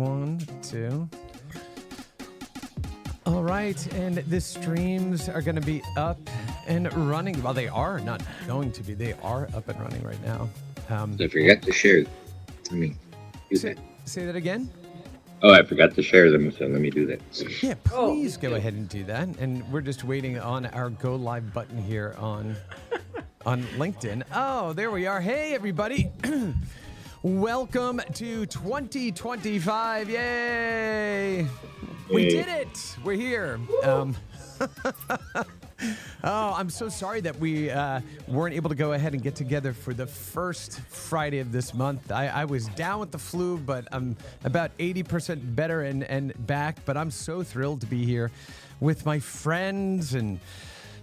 1, 2. All right, and the streams are going to be up and running. Well, they are not going to be. They are up and running right now. I forgot to share. Say that again? Oh, I forgot to share them, so let me do that. Yeah, please go ahead and do that. And we're just waiting on our go live button here on LinkedIn. Oh, there we are. Hey, everybody. Welcome to 2025. Yay! We did it. We're here. Oh, I'm so sorry that we weren't able to go ahead and get together for the first Friday of this month. I was down with the flu, but I'm about 80% better and back. But I'm so thrilled to be here with my friends and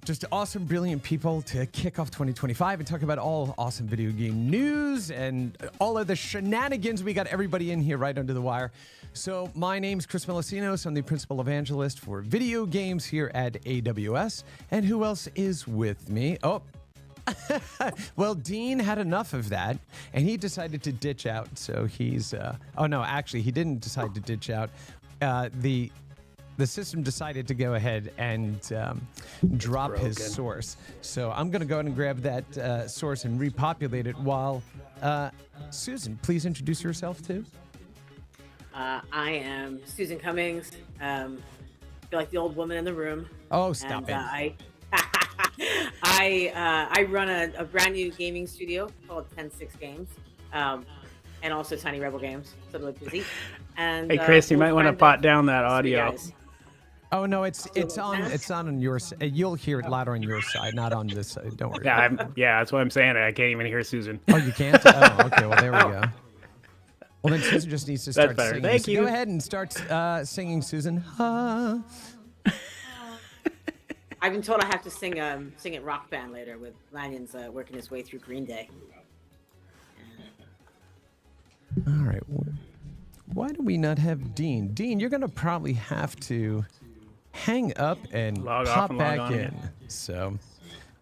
just awesome, brilliant people to kick off 2025 and talk about all awesome video game news and all of the shenanigans. We got everybody in here right under the wire. So my name's Chris Melosinos. I'm the principal evangelist for video games here at AWS. And who else is with me? Oh, well, Dean had enough of that, and he decided to ditch out. So he's, oh no, actually, he didn't decide to ditch out. The system decided to go ahead and drop his source. So I'm going to go ahead and grab that source and repopulate it while, Susan, please introduce yourself too. I am Susan Cummings. I feel like the old woman in the room. Oh, stop it. I run a brand new gaming studio called 10-6 Games, and also Tiny Rebel Games. So I'm busy. And hey, Chris, you might want to pot down that audio. Oh no, it's on your side. You'll hear it louder on your side, not on this side. Don't worry. Yeah, that's what I'm saying. I can't even hear Susan. Oh, you can't? Oh, okay. Well, there we go. Well, then Susan just needs to start singing. Thank you. Go ahead and start singing, Susan. I've been told I have to sing at Rock Band later with Lanyon's working his way through Green Day. All right. Why do we not have Dean? Dean, you're going to probably have to hang up and pop back in. So,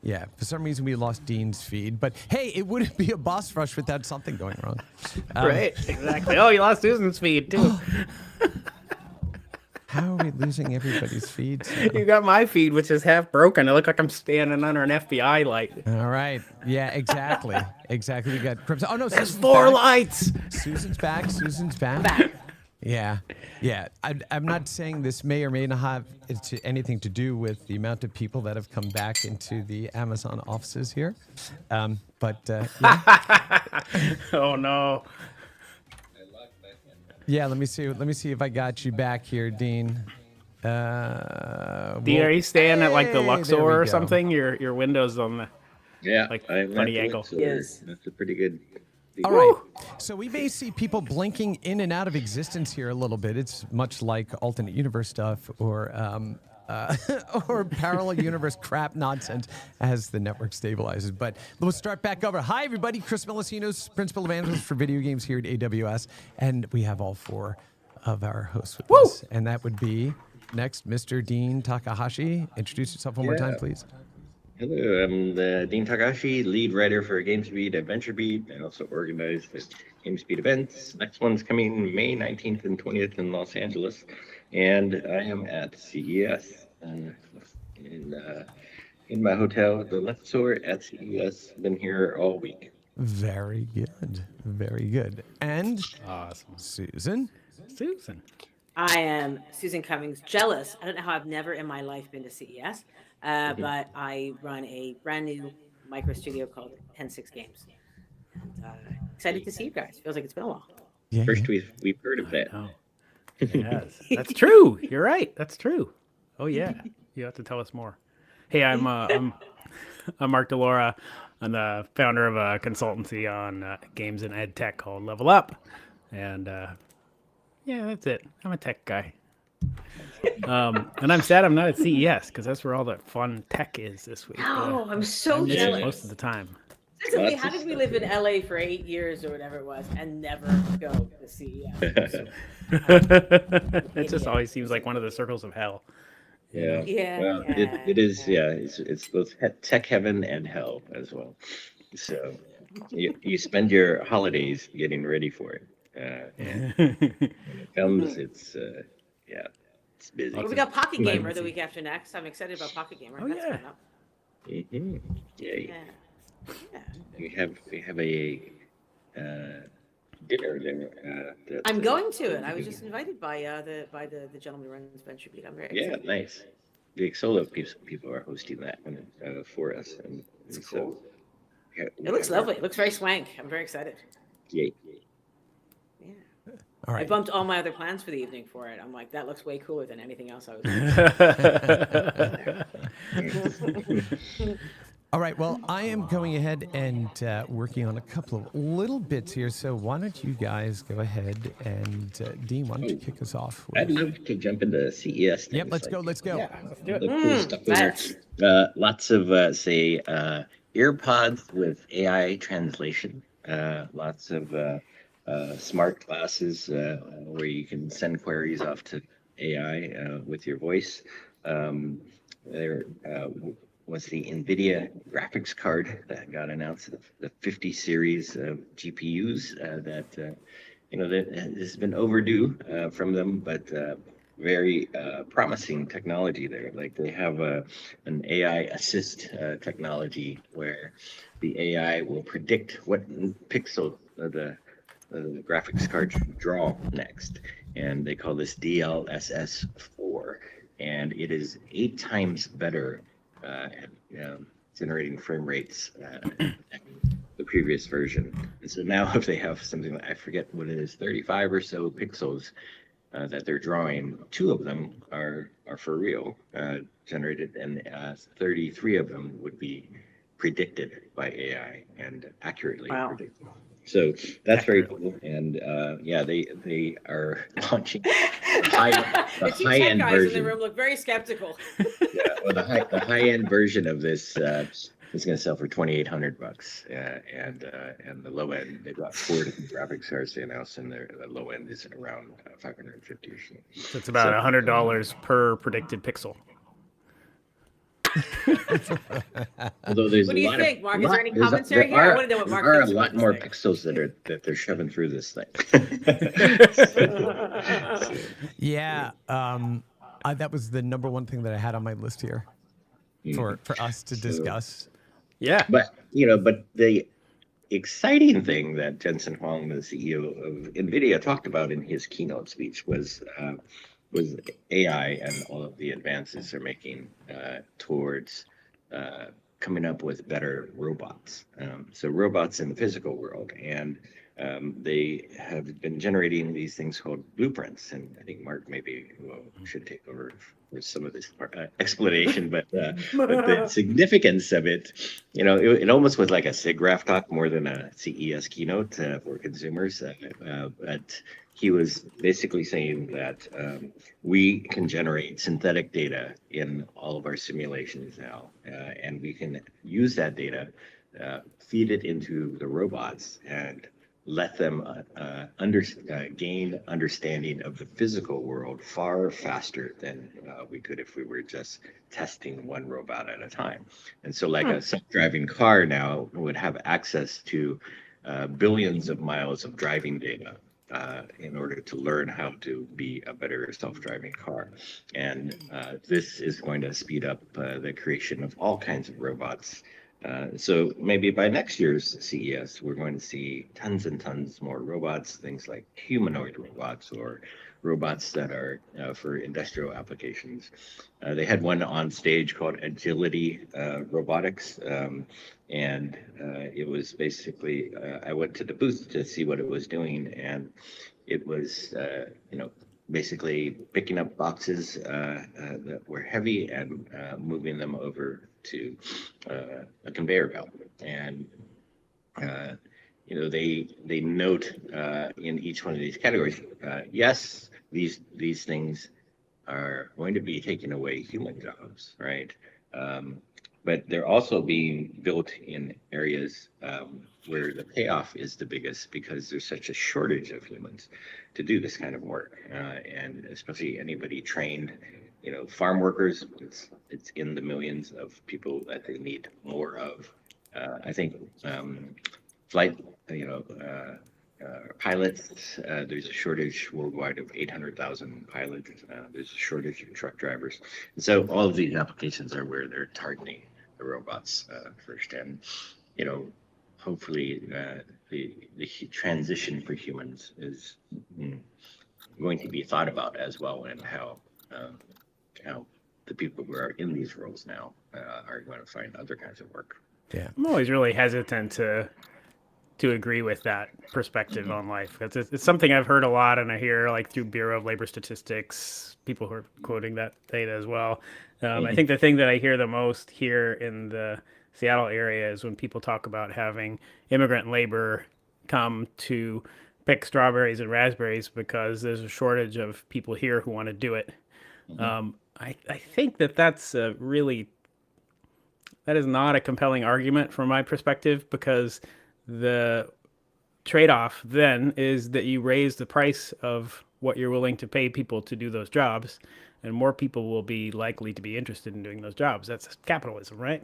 yeah, for some reason we lost Dean's feed. But, hey, it wouldn't be a boss rush without something going wrong. Right, exactly. Oh, you lost Susan's feed, too. How are we losing everybody's feeds? You got my feed, which is half broken. I look like I'm standing under an FBI light. All right. Yeah, exactly. Exactly. We got Crimson. Oh, no. There's four lights. Susan's back. Susan's back. Yeah. Yeah. I'm not saying this may or may not have anything to do with the amount of people that have come back into the Amazon offices here. But, yeah. Oh, no. Yeah, let me see if I got you back here, Dean. Are you staying at like the Luxor or something? Your windows on the like funny angle. Yes, that's a pretty good. All right, so we may see people blinking in and out of existence here a little bit. It's much like alternate universe stuff or parallel universe crap nonsense as the network stabilizes. But let's start back over. Hi, everybody. Chris Melosinos, Principal Evangelist for Video Games here at AWS. And we have all four of our hosts with us. And that would be next, Mr. Dean Takahashi. Introduce yourself one more time, please. Hello, I'm Dean Takahashi, lead writer for GameSpeed Adventure Beat. I also organize the GameSpeed events. Next one's coming May 19th and 20th in Los Angeles. And I am at CES in my hotel, the Luxor at CES. Been here all week. Very good. Very good. And awesome. Susan. I am Susan Cummings. Jealous. I don't know how I've never in my life been to CES, but I run a brand new micro studio called 10-6 Games. And excited to see you guys. Feels like it's been a while. Yeah. First we've heard of that. Oh. Yes, that's true. You're right. That's true. Oh yeah, you have to tell us more. Hey, I'm Mark DeLaura. I'm the founder of a consultancy on games and ed tech called Level Up, and yeah, that's it. I'm a tech guy, and I'm sad I'm not at CES because that's where all the fun tech is this week. Oh, I'm so jealous. Most of the time. How did we live in LA for 8 years or whatever it was and never go to CES? It just always seems like one of the circles of hell. Yeah. Well, it is. Yeah, it's both tech heaven and hell as well. So you spend your holidays getting ready for it. And when it comes, it's it's busy. Well, we got Pocket But- Gamer the week after next. I'm excited about Pocket Gamer. Oh, That's yeah. coming up. Mhm. Yeah, Yeah. Yeah. we have a dinner there. That, I'm going to it. I was just invited by the gentleman who runs Venture Beat. I'm very Yeah, excited. nice. The Exolo people are hosting that one for us, and It's so cool. yeah, It looks lovely. It looks very swank. I'm very excited. Yeah. Yeah. All I right. bumped all my other plans for the evening for it. I'm like, that looks way cooler than anything else I was. All right. Well, I am going ahead and working on a couple of little bits here. So why don't you guys go ahead and Dean, why don't you kick us off? I'd love to jump into CES. Yep. Let's go. Let's go. Let's do it. The cool stuff there. Let's. Lots of earpods with AI translation. Lots of smart glasses where you can send queries off to AI with your voice. There was the NVIDIA graphics card that got announced, the 50 series of GPUs that has been overdue from them, but very promising technology there. Like they have an AI assist technology where the AI will predict what pixel the graphics card should draw next, and they call this DLSS4, and it is 8 times better at generating frame rates than the previous version. And so now if they have something like, I forget what it is, 35 or so pixels that they're drawing, 2 of them are for real generated, and 33 of them would be predicted by AI and accurately Wow. predicted. So that's very cool. And they are launching the The two high tech end guys in the version. room look very skeptical. Well, the high end version of this is going to sell for $2,800, and the low end, they've got 4 different graphics cards they announced, and the low end is around 550 or so. So it's about $100 per predicted pixel. Although there's What do a you lot think, of, Mark? Is there any there's a- commentary there here? I are- wanna know what Mark there are thinks a about lot this more thing. pixels that they're shoving through this thing. Yeah. That was the number one thing that I had on my list here for us to discuss. Yeah. But the exciting thing that Jensen Huang, the CEO of NVIDIA, talked about in his keynote speech was AI and all of the advances they're making towards coming up with better robots. So robots in the physical world, and they have been generating these things called blueprints. And I think Mark maybe should take over for some of this explanation, but the significance of it, it almost was like a SIGGRAPH talk more than a CES keynote for consumers. But he was basically saying that we can generate synthetic data in all of our simulations now, and we can use that data, feed it into the robots, and let them gain understanding of the physical world far faster than we could if we were just testing one robot at a time. And so like a self-driving car now would have access to billions of miles of driving data in order to learn how to be a better self-driving car. And this is going to speed up the creation of all kinds of robots. So maybe by next year's CES, we're going to see tons and tons more robots, things like humanoid robots or robots that are for industrial applications. They had one on stage called Agility Robotics, and it was basically, I went to the booth to see what it was doing, and it was, basically picking up boxes that were heavy and moving them over to a conveyor belt. And they note in each one of these categories, yes, these things are going to be taking away human jobs, right? But they're also being built in areas where the payoff is the biggest because there's such a shortage of humans to do this kind of work, and especially anybody trained, farm workers. It's in the millions of people that they need more of. I think flight, pilots. There's a shortage worldwide of 800,000 pilots. There's a shortage of truck drivers. And so all of these applications are where they're targeting the robots first. And, hopefully the transition for humans is going to be thought about as well, and how the people who are in these roles now are going to find other kinds of work. Yeah. I'm always really hesitant to agree with that perspective on life. It's something I've heard a lot, and I hear like through Bureau of Labor Statistics, people who are quoting that data as well. I think the thing that I hear the most here in the Seattle area is when people talk about having immigrant labor come to pick strawberries and raspberries because there's a shortage of people here who want to do it. I think that's that is not a compelling argument from my perspective, because the trade-off then is that you raise the price of what you're willing to pay people to do those jobs, and more people will be likely to be interested in doing those jobs. That's capitalism, right?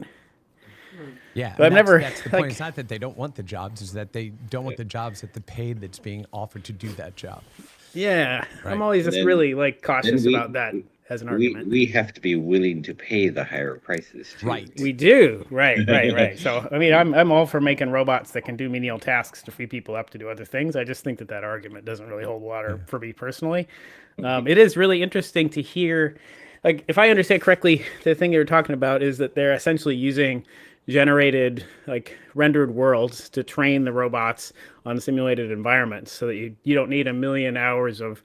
Yeah, But I've never, that's the point. like- It's not that they don't want the jobs; it's that they don't want the jobs at the pay that's being offered to do that job. Yeah, Right. I'm always just then- really like cautious then about that as an argument. We have to be willing to pay the higher prices too. Right. We do, right. So, I mean, I'm all for making robots that can do menial tasks to free people up to do other things. I just think that argument doesn't really hold water for me personally. It is really interesting to hear, like, if I understand correctly, the thing you're talking about is that they're essentially using generated, like, rendered worlds to train the robots on simulated environments, so that you don't need a million hours of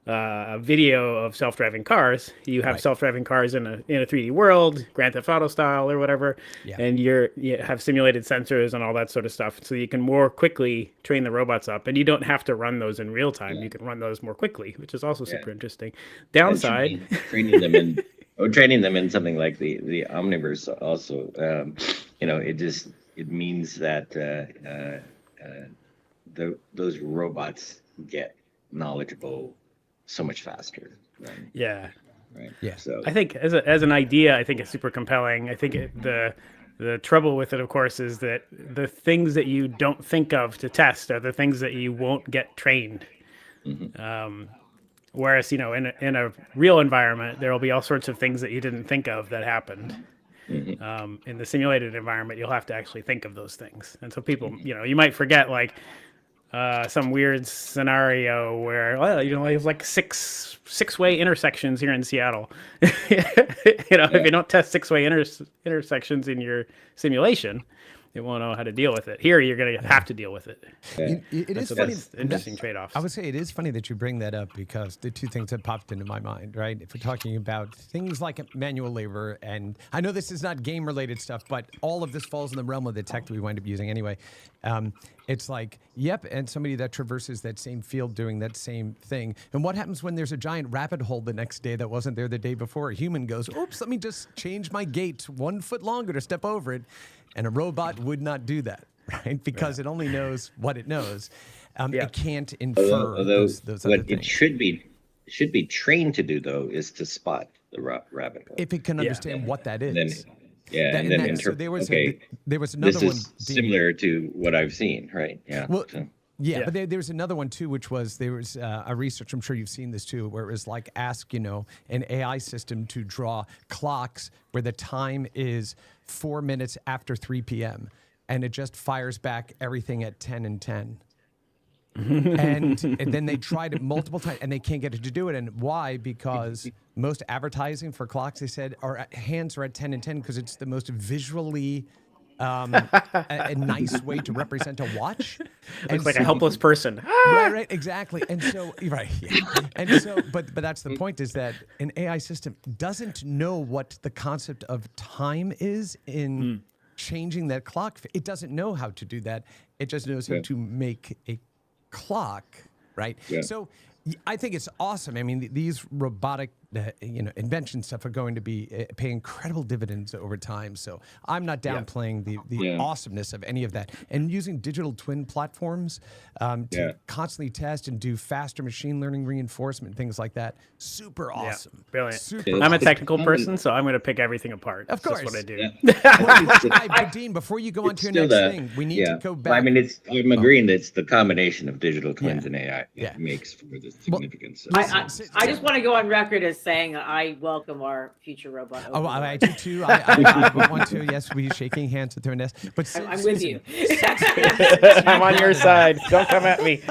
a video of self-driving cars. You have Right. self-driving cars in a 3D world, Grand Theft Auto style or whatever, Yeah. and you have simulated sensors and all that sort of stuff, so you can more quickly train the robots up, and you don't have to run those in real time. You can run those more quickly, which is also super interesting. Downside, Training them in something like the Omniverse also, it means that those robots get knowledgeable so much faster. Right? yeah. Right. Yeah. So I think as an idea, I think it's super compelling. I think the trouble with it, of course, is that the things that you don't think of to test are the things that you won't get trained. Whereas, in a real environment, there will be all sorts of things that you didn't think of that happened. In the simulated environment, you'll have to actually think of those things. And so people, you might forget, like, some weird scenario where, there's like six-way intersections here in Seattle. If you don't test six-way intersections in your simulation, it won't know how to deal with it. Here, you're going to have to deal with it. It is So funny. that's interesting trade-offs. I would say it is funny that you bring that up, because the two things that popped into my mind, right? If we're talking about things like manual labor, and I know this is not game-related stuff, but all of this falls in the realm of the tech that we wind up using anyway. It's like, yep, and somebody that traverses that same field doing that same thing. And what happens when there's a giant rabbit hole the next day that wasn't there the day before? A human goes, oops, let me just change my gait 1 foot longer to step over it. And a robot would not do that, right? Because it only knows what it knows. It can't infer those other what things. it should be trained to do, though, is to spot the rabbit hole. If it can understand what that is. And then so there was this another one. is similar to what I've seen, right? Yeah. Well, So- yeah, but there was another one too, which was there was a research. I'm sure you've seen this too, where it was like ask an AI system to draw clocks where the time is 4 minutes after 3 p.m. and it just fires back everything at 10 and 10. and then they tried it multiple times and they can't get it to do it. And why? Because most advertising for clocks, they said, hands are at 10 and 10 because it's the most visually a nice way to represent a watch. Looks like a helpless person. Right, exactly. And so, right, yeah. And so, but that's the point, is that an AI system doesn't know what the concept of time is in changing that clock. It doesn't know how to do that. It just knows how to make a clock, right? Yeah. So I think it's awesome. I mean, these robotic invention stuff are going to be pay incredible dividends over time. So I'm not downplaying the awesomeness of any of that. And using digital twin platforms to constantly test and do faster machine learning reinforcement, things like that. Super awesome. Brilliant. Super I'm a awesome. technical person, so I'm going to pick everything apart. Of That's course. what I do. Yeah. But Dean, before you go on to your Still next thing, we need to go back. I mean, I'm agreeing that it's the combination of digital twins and AI that Yeah. makes for the significance. I just want to go on record as saying I welcome our future robot. Oh, overlord. I do too. I want to. Yes, we're shaking hands with their nest. But I'm with you. I'm on your side. Don't come at me.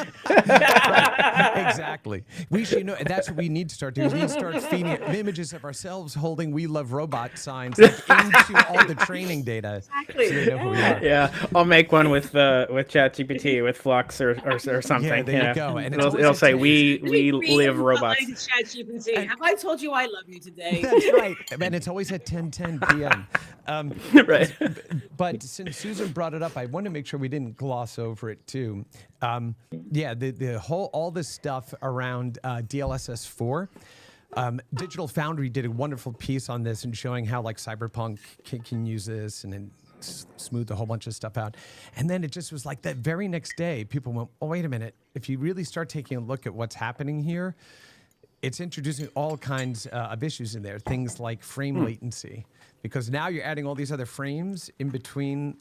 Exactly. We should that's what we need to start doing. We need to start feeding images of ourselves holding "We Love Robot" signs into all the training data. Exactly. So they know who we are. Yeah, I'll make one with ChatGPT, with Flux or something. Yeah, there you go. And it's it'll always say a- we live robots. Have I told you I love you today? That's right. And it's always at 10:10 p.m. Right. But since Susan brought it up, I want to make sure we didn't gloss over it too. The whole all this stuff around DLSS 4. Digital Foundry did a wonderful piece on this and showing how like Cyberpunk can use this and then smooth a whole bunch of stuff out. And then it just was like that very next day, people went, oh, wait a minute. If you really start taking a look at what's happening here, it's introducing all kinds of issues in there, things like frame latency, because now you're adding all these other frames in between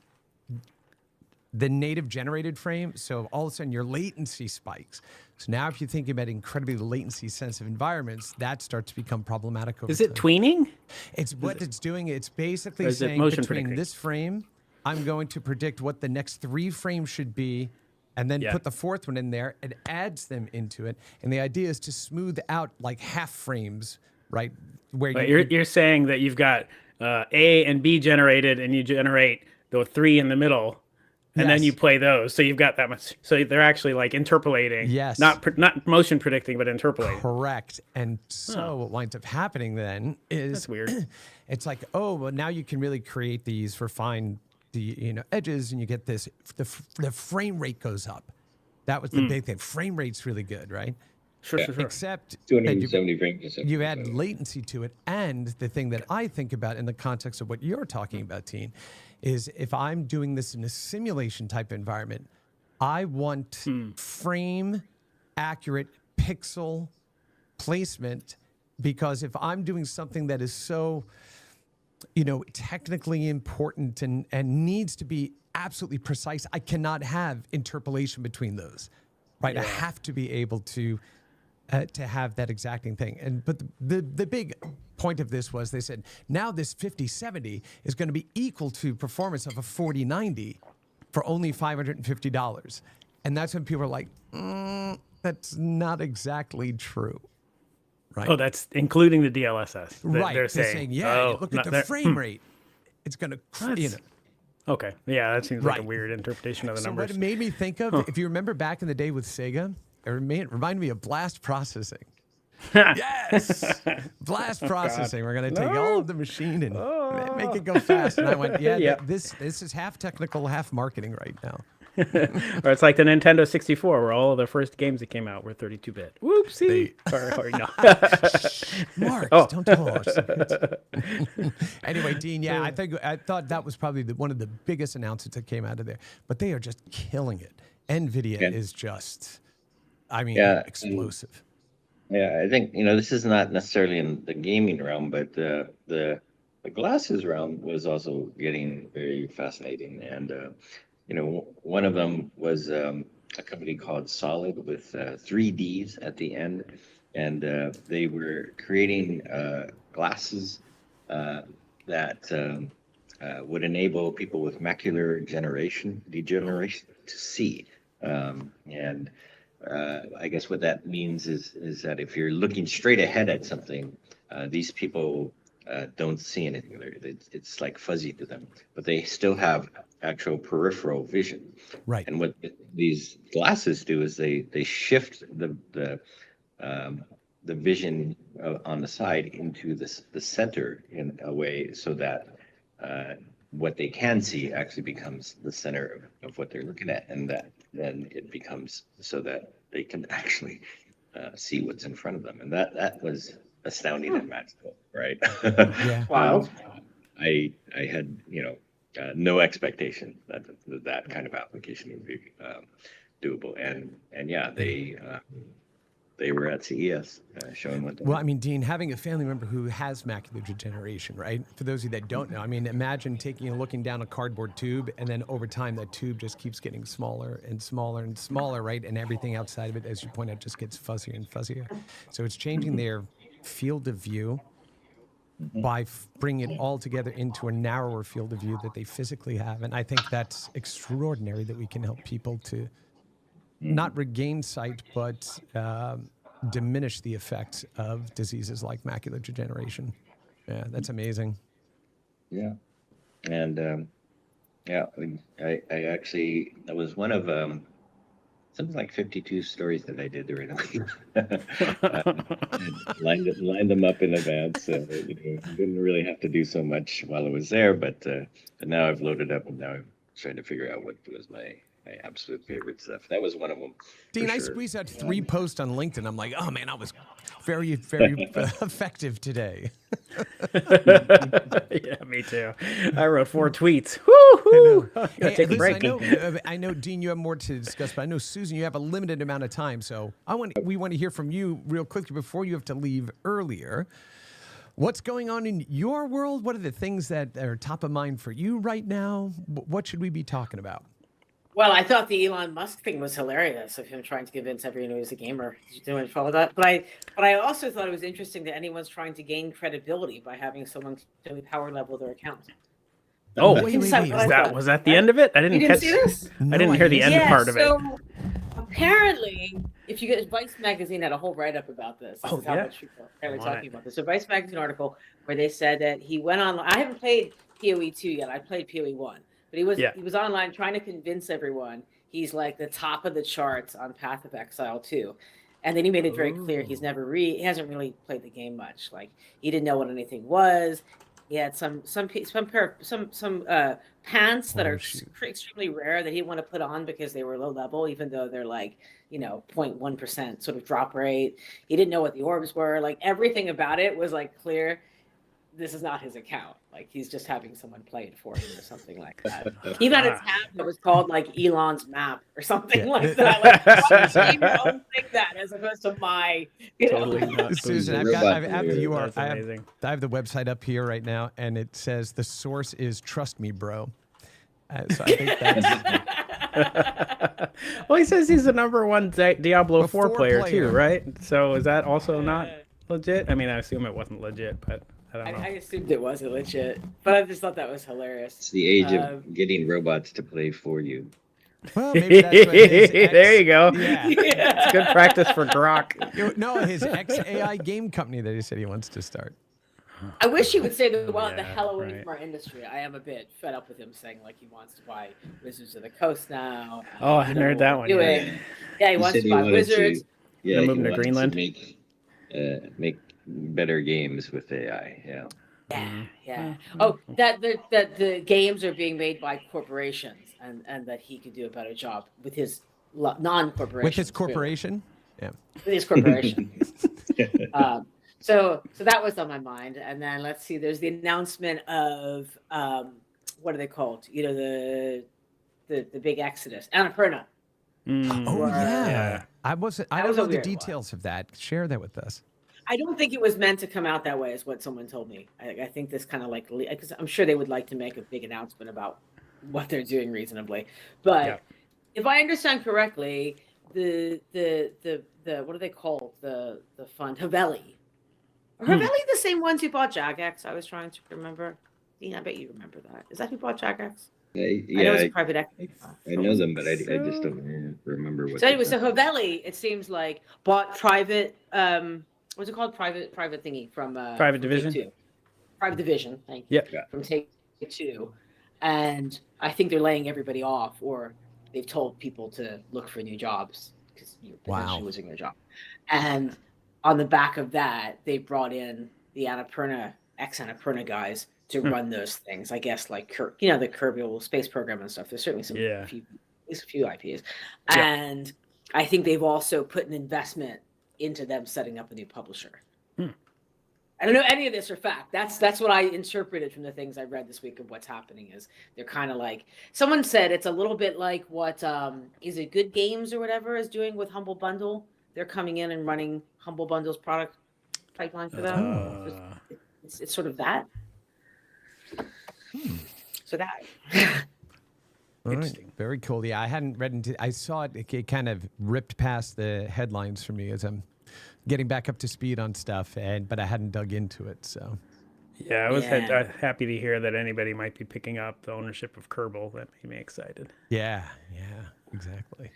the native generated frame. So all of a sudden your latency spikes. So now if you think about incredibly latency sensitive environments, that starts to become problematic over Is it time. tweening? It's what it's doing. It's basically Or is it saying motion between predicting? this frame, I'm going to predict what the next 3 frames should be, and then Yeah. put the 4th one in there. It adds them into it, and the idea is to smooth out like half frames, right? Where But you're saying that you've got A and B generated, and you generate the 3 in the middle, and then Yes. you play those. So you've got that much. So they're actually like interpolating. Yes. Not motion predicting, but interpolating. correct. And so what winds up happening then is That's weird. it's like, oh, well, now you can really create these for fine edges, and you get this. The frame rate goes up. That was the big thing. Frame rate's really good, right? Sure. Except that 270 frames a second. you add latency to it. And the thing that I think about in the context of what you're talking about, Teen, is if I'm doing this in a simulation type environment, I want frame accurate pixel placement, because if I'm doing something that is so technically important and needs to be absolutely precise, I cannot have interpolation between those, right? I have to be able to have that exacting thing. But the big point of this was they said, now this 5070 is going to be equal to performance of a 4090 for only $550. And that's when people are like, that's not exactly true. Right. Oh, that's including the DLSS. Right. They're saying, oh, look not at the that- frame rate. It's going to, Okay. Yeah, that seems like a Right. weird interpretation of the So numbers. what it made me think of, if you remember back in the day with Sega, it reminded me of blast processing. Yes, blast processing. We're going to take all of the machine and make it go fast. And I went, Yeah. this is half technical, half marketing right now. Or it's like the Nintendo 64, where all of the first games that came out were 32-bit. Whoopsie. Or no. Mark, Oh. don't tell us. Anyway, Dean, I thought that was probably one of the biggest announcements that came out of there. But they are just killing it. NVIDIA is just, explosive. Yeah, I think this is not necessarily in the gaming realm, but the glasses realm was also getting very fascinating. And one of them was a company called Solid with 3Ds at the end, and they were creating glasses that would enable people with macular degeneration to see. I guess what that means is that if you're looking straight ahead at something, these people don't see anything. It's like fuzzy to them, but they still have actual peripheral vision. Right. And what these glasses do is they shift the vision on the side into the center in a way so that what they can see actually becomes the center of what they're looking at, and that then it becomes so that they can actually see what's in front of them. And that was astounding and magical, right? Yeah. Wild. I had no expectation that that kind of application would be doable, and yeah, they were at CES showing what they Well, had. I mean, Dean, having a family member who has macular degeneration, right? For those of you that don't know, I mean, imagine looking down a cardboard tube, and then over time, that tube just keeps getting smaller and smaller and smaller, right? And everything outside of it, as you point out, just gets fuzzier and fuzzier. So it's changing their field of view by bringing it all together into a narrower field of view that they physically have. And I think that's extraordinary that we can help people to not regain sight, but diminish the effects of diseases like macular degeneration. Yeah, that's amazing. Yeah, and yeah, I actually that was one of something like 52 stories that I did originally. And lined them up in advance, so didn't really have to do so much while I was there. But now I've loaded up, and now I'm trying to figure out what was my absolute favorite stuff. That was one of them. Dean, for I sure. squeezed out 3 posts on LinkedIn. I'm like, oh man, I was very, very effective today. Yeah, me too. I wrote 4 tweets. Woo-hoo! Gotta Hey, take a listen, break. I know, Dean, you have more to discuss, but I know, Susan, you have a limited amount of time. So we want to hear from you real quickly before you have to leave earlier. What's going on in your world? What are the things that are top of mind for you right now? What should we be talking about? Well, I thought the Elon Musk thing was hilarious of him trying to convince everyone he was a gamer. Did you do any follow that? But I also thought it was interesting that anyone's trying to gain credibility by having someone really power level their account. Oh, Wait, Is that what I thought? was that the end of it? I didn't You didn't see this? I didn't hear the end Yeah, part of it. so apparently, if you get Vice Magazine had a whole write up about this. This Oh, is how yeah. much people are apparently Want talking it. about this. So Vice Magazine article where they said that he went on. I haven't played PoE 2 yet. I played PoE 1, but he was online trying to convince everyone he's like the top of the charts on Path of Exile 2. And then he made it very clear he hasn't really played the game much. Like he didn't know what anything was. He had some pants that are extremely rare that he didn't want to put on because they were low level, even though they're like 0.1% sort of drop rate. He didn't know what the orbs were. Like everything about it was like clear. This is not his account. Like he's just having someone play it for him or something like that. He got a tab that was called like Elon's map or something like that. Like, why would you think that as opposed to my, Totally nuts. Susan, The I robot have the player. URL. That's amazing. I have the website up here right now, and it says the source is "Trust Me, Bro." So I think that's Well, he says he's the #1 Diablo A 4 player too, player. right? So is that also not legit? I mean, I assume it wasn't legit, but I don't know. I assumed it wasn't legit, but I just thought that was hilarious. It's the age of getting robots to play for you. well, maybe that's what his ex, There you go. Yeah. It's good practice for Grok. No, his ex-AI game company that he said he wants to start. I wish he would say the Yeah, hell away right. from our industry. I am a bit fed up with him saying like he wants to buy Wizards of the Coast now. Oh, I hadn't heard that one. Doing. yet. Yeah, he wants said to he buy wanted Wizards. Yeah, They're he moving to wanted Greenland? make better games with AI. Yeah. Yeah, yeah. Mm-hmm. Oh, that the games are being made by corporations, and that he could do a better job with his non-corporation. With his corporation? Yeah. With his corporation. So that was on my mind, and then let's see. There's the announcement of what are they called? The big Exodus, Annapurna. Oh, Or- yeah. I was don't a know the weird details of that. Share that with us. I don't think it was meant to come out that way, is what someone told me. I think this kind of like, because I'm sure they would like to make a big announcement about what they're doing reasonably. But Yeah. if I understand correctly, the what do they call the fund? Haveli. Are Haveli the same ones who bought Jagex? I was trying to remember. Dean, I bet you remember that. Is that who bought Jagex? I know it's a private equity. I know them, but I just don't remember what. So anyway, so Haveli, it seems like bought private. What's it called? Private thingy from Private from Division? Take-Two. Private Division. Thank you. Yep. From Take-Two, and I think they're laying everybody off, or they've told people to look for new jobs because you're potentially Wow. losing their job. And on the back of that, they brought in the Annapurna guys to run those things. I guess like the Kerbal Space Program and stuff. There's certainly some Yeah. at least a few IPs, Yeah. and I think they've also put an investment into them setting up a new publisher. I don't know any of this for fact. That's what I interpreted from the things I read this week of what's happening. Is they're kind of like, someone said it's a little bit like what is it Good Games or whatever is doing with Humble Bundle. They're coming in and running Humble Bundle's product pipeline for them. It's sort of that. So that. All right. Very cool. Yeah, I hadn't read into. I saw it. It kind of ripped past the headlines for me as I'm getting back up to speed on stuff, but I hadn't dug into it. So. Yeah, I was happy to hear that anybody might be picking up the ownership of Kerbal. That made me excited. Yeah, exactly.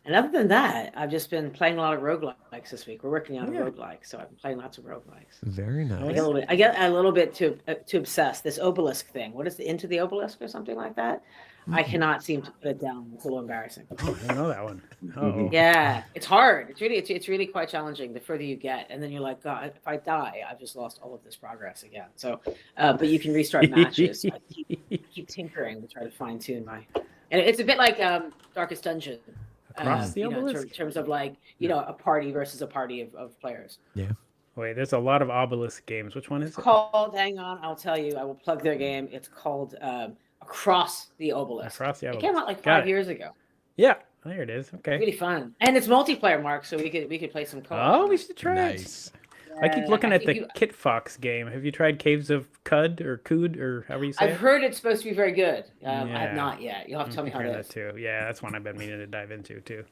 And other than that, I've just been playing a lot of roguelikes this week. We're working on a roguelike, so I've been playing lots of roguelikes. Very nice. I get a little bit too obsessed. This obelisk thing. What is Into the Obelisk or something like that? I cannot seem to put it down. It's a little embarrassing. Oh, I know that one. Oh. Yeah, it's hard. It's really quite challenging the further you get, and then you're like, God, if I die, I've just lost all of this progress again. So, but you can restart matches. So I keep tinkering to try to fine tune my. And it's a bit like Darkest Dungeon. Across the Obelisk? In terms of like, a party versus a party of players. Yeah. Wait, there's a lot of Obelisk games. Which one is it? Called, hang on, I'll tell you. I will plug their game. It's called Across the Obelisk. Across the Obelisk. It came out like 5 years ago. Yeah, there it is. Okay. Really fun, and it's multiplayer, Mark. So we could play some co-op. Oh, we should try Nice. it. I keep looking at the Kit Fox game. Have you tried Caves of Cud or Cood or however you say it? I've heard it's supposed to be very good. I have not yet. You'll have to tell me how it is. That too. Yeah, that's one I've been meaning to dive into too.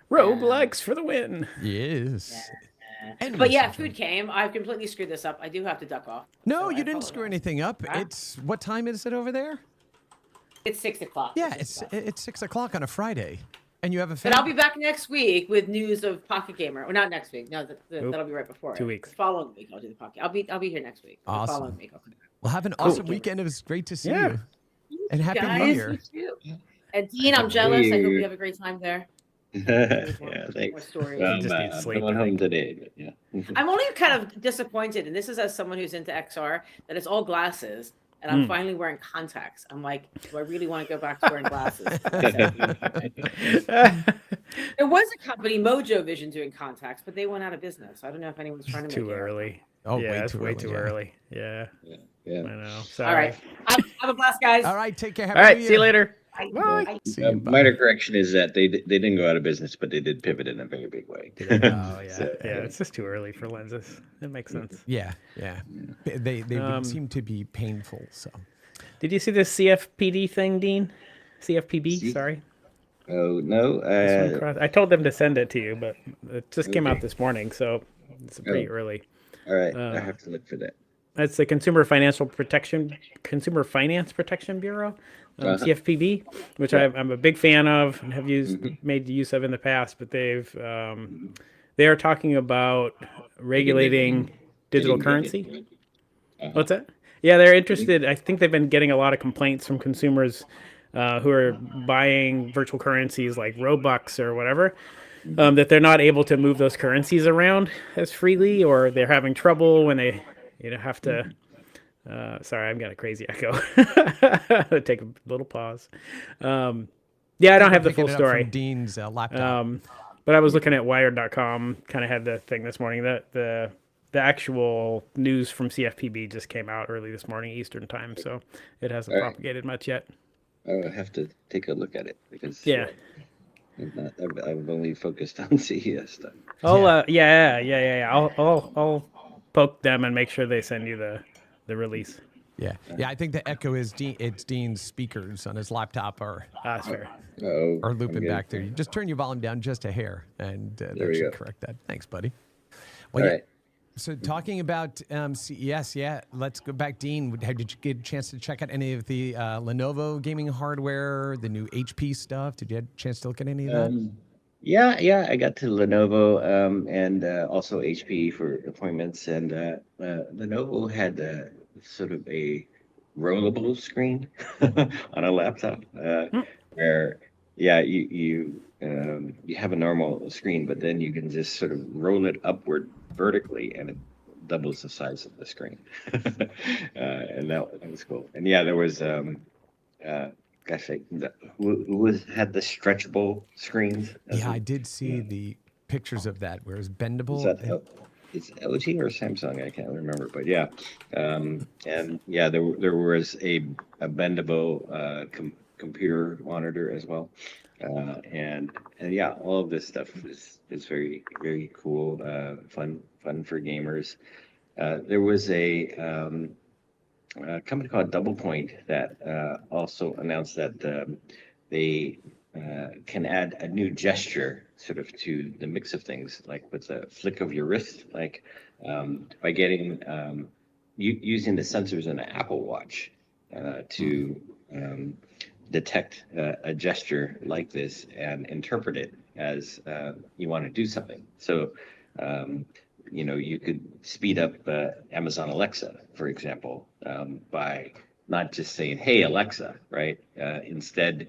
Roguelikes for the win. Yes. But yeah, food came. I've completely screwed this up. I do have to duck off. No, So you I didn't screw apologize. anything up. Huh? It's what time is it over there? It's 6:00. Yeah, it's 6:00 on a Friday, and you have a. But I'll be back next week with news of Pocket Gamer. Or not next week. No, that'll be right before. 2 weeks. The following week, I'll do the Pocket. I'll be here next week. Awesome. The following week, I'll come back. Well, have an awesome weekend. It was great to see Yeah. you, and happy New Guys, Year. you too. And Dean, I'm jealous. I hope you have a great time there. Yeah, More thanks. stories. just need I'm sleep, going I home think. today, but yeah. I'm only kind of disappointed, and this is as someone who's into XR, that it's all glasses, and I'm finally wearing contacts. I'm like, do I really want to go back to wearing glasses? There was a company, Mojo Vision, doing contacts, but they went out of business. I don't know if anyone's trying to make Too it. early. Oh, yeah, way it's too way early, too yeah. early. Yeah, Yeah. I know. Sorry. All right. Have a blast, guys. All right, take care. All Happy right. New See you Year. later. Bye. Bye. Bye. See you, bye. Minor correction is that they didn't go out of business, but they did pivot in a very big way. Oh yeah, So, yeah. It's just too early for lenses. That makes sense. Yeah. They would Um, seem to be painful. So. Did you see this CFPD thing, Dean? CFPB. Sorry. Oh no, This one crossed- I told them to send it to you, but it just came out Okay. this morning, so it's pretty Oh. early. all right, I have to look for that. That's the Consumer Finance Protection Bureau, CFPB, which I'm a big fan of and have made use of in the past. But they are talking about regulating digital currency. What's that? Yeah, they're interested. I think they've been getting a lot of complaints from consumers who are buying virtual currencies like Robux or whatever, that they're not able to move those currencies around as freely, or they're having trouble when they have to. Sorry, I've got a crazy echo. Take a little pause. Yeah, I don't have the Picking full it up story. from Dean's laptop. But I was looking at Wired.com, kind of had the thing this morning. The actual news from CFPB just came out early this morning Eastern time, so it hasn't All right. propagated much yet. I'll have to take a look at it because Yeah. I've only focused on CES stuff. I'll I'll poke them and make sure they send you the release. Yeah. I think the echo is it's Dean's speakers on his laptop are That's fair. Oh, looping back there. You just turn your volume down just a hair, and that we should go. correct that. Thanks, buddy. All Well, yeah. right. So talking about CES, let's go back. Dean, did you get a chance to check out any of the Lenovo gaming hardware, the new HP stuff? Did you have a chance to look at any of that? Yeah, I got to Lenovo and also HP for appointments, and Lenovo had sort of a rollable screen on a laptop where you have a normal screen, but then you can just sort of roll it upward vertically, and it doubles the size of the screen, and that was cool. And yeah, there was who had the stretchable screens? Yeah, I did see the pictures of that where it's bendable. Was that it's LG or Samsung, I can't remember, but yeah, and yeah, there was a bendable computer monitor as well, and yeah, all of this stuff is very cool, fun for gamers. There was a company called DoublePoint that also announced that they can add a new gesture sort of to the mix of things, like with a flick of your wrist, like by getting using the sensors in an Apple Watch to detect a gesture like this and interpret it as you want to do something. So, you could speed up Amazon Alexa, for example, by not just saying, "Hey Alexa," right? Instead,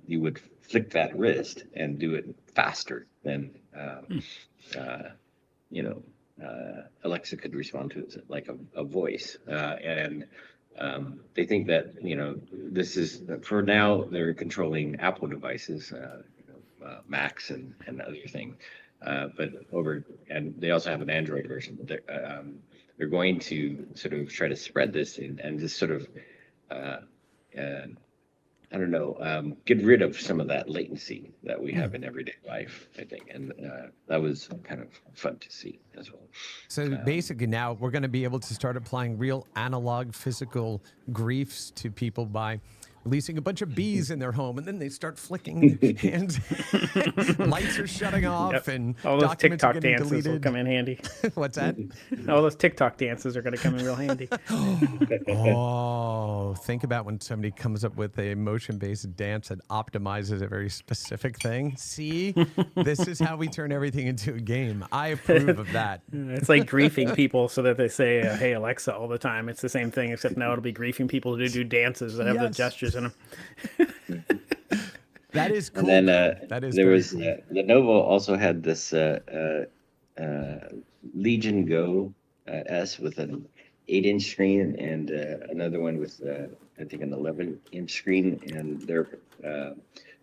you would flick that wrist and do it faster than uh, you know Alexa could respond to it, like a voice. And they think that this is for now they're controlling Apple devices, Macs and other things. And they also have an Android version. But they're going to sort of try to spread this and just sort of uh, uh, I don't know, get rid of some of that latency that we have in everyday life, I think. And that was kind of fun to see as well. So basically, now we're going to be able to start applying real analog physical griefs to people by releasing a bunch of bees in their home, and then they start flicking, and lights are shutting off, Yep. and All those documents are TikTok getting dances will deleted. come in handy. What's that? All those TikTok dances are going to come in real handy. Oh, think about when somebody comes up with a motion-based dance that optimizes a very specific thing. See, this is how we turn everything into a game. I approve of that. It's like griefing people so that they say, "Hey Alexa" all the time. It's the same thing, except now it'll be griefing people to do dances that have the Yes. gestures in them. That is cool. And then That is there very was cool. Lenovo also had this Legion Go S with an 8-inch screen and another one with I think an 11-inch screen, and they're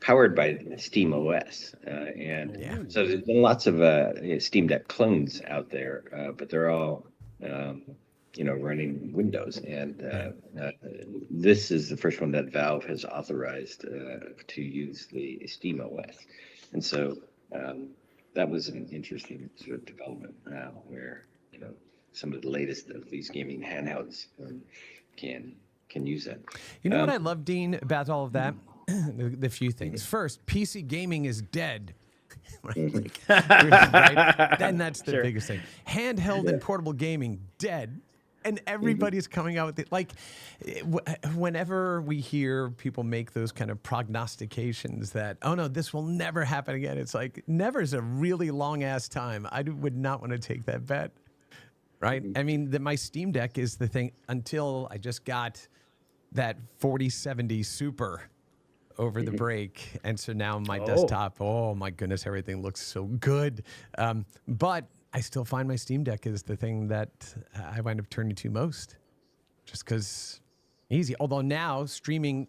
powered by Steam OS. So there's been lots of Steam Deck clones out there, but they're all running Windows, and this is the first one that Valve has authorized to use the Steam OS, and so that was an interesting sort of development where some of the latest of these gaming handhelds can use that. You know what I love, Dean, about all of that? The few things. First, PC gaming is dead. Right? Right? Then that's the Sure. biggest thing. Handheld and portable gaming, dead. And everybody's coming out with it. Like, whenever we hear people make those kind of prognostications that, oh no, this will never happen again, it's like, never is a really long ass time. I would not want to take that bet. Right? I mean, my Steam Deck is the thing until I just got that 4070 Super over the break. And so now my desktop, oh my goodness, everything looks so good. But I still find my Steam Deck is the thing that I wind up turning to most, just because easy. Although now streaming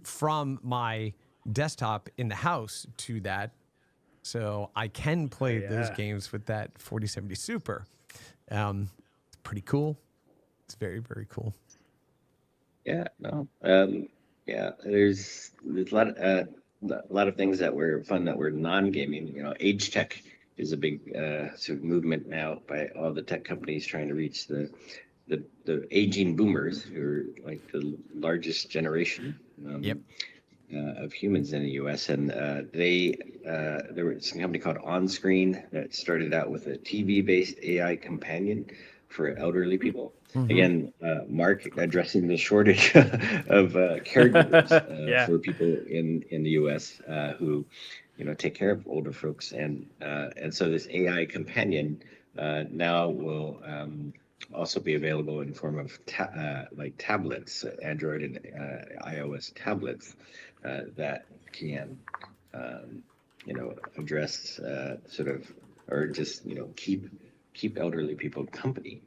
from my desktop in the house to that, so I can play those games with that 4070 Super. It's pretty cool. It's very, very cool. Yeah, no, there's a lot of things that were fun that were non-gaming. Age tech is a big sort of movement now by all the tech companies trying to reach the aging boomers, who are like the largest generation of humans in the U.S. And there was a company called OnScreen that started out with a TV-based AI companion for elderly people. Again, Mark addressing the shortage of caregivers for people in the U.S. Who take care of older folks, and so this AI companion now will also be available in the form of like tablets, Android and iOS tablets that can address sort of, or just keep elderly people company.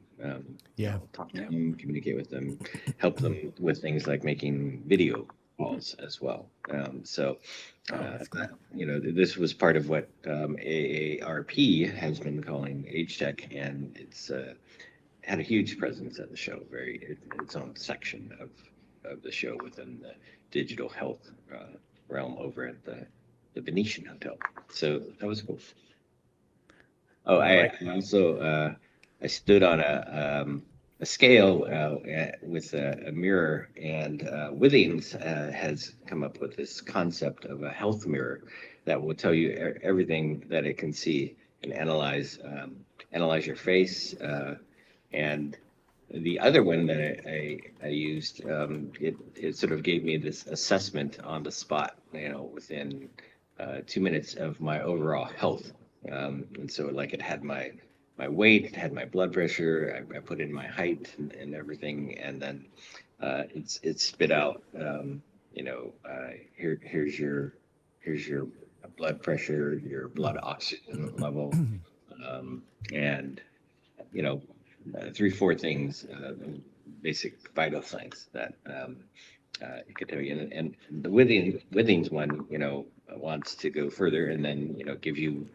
Talk to them, communicate with them, help them with things like making video calls as well. This was part of what AARP has been calling Age Tech, and it's had a huge presence at the show, its own section of the show within the digital health realm over at the Venetian Hotel. So that was cool. Oh, I also I stood on a scale with a mirror, and Withings has come up with this concept of a health mirror that will tell you everything that it can see and analyze your face. And the other one that I used, it sort of gave me this assessment on the spot, within 2 minutes of my overall health. And so like it had my weight, it had my blood pressure, I put in my height and everything, and then it spit out, here's your blood pressure, your blood oxygen level, and 3-4 things, basic vital signs that it could tell you. And the Withings one, wants to go further and then give you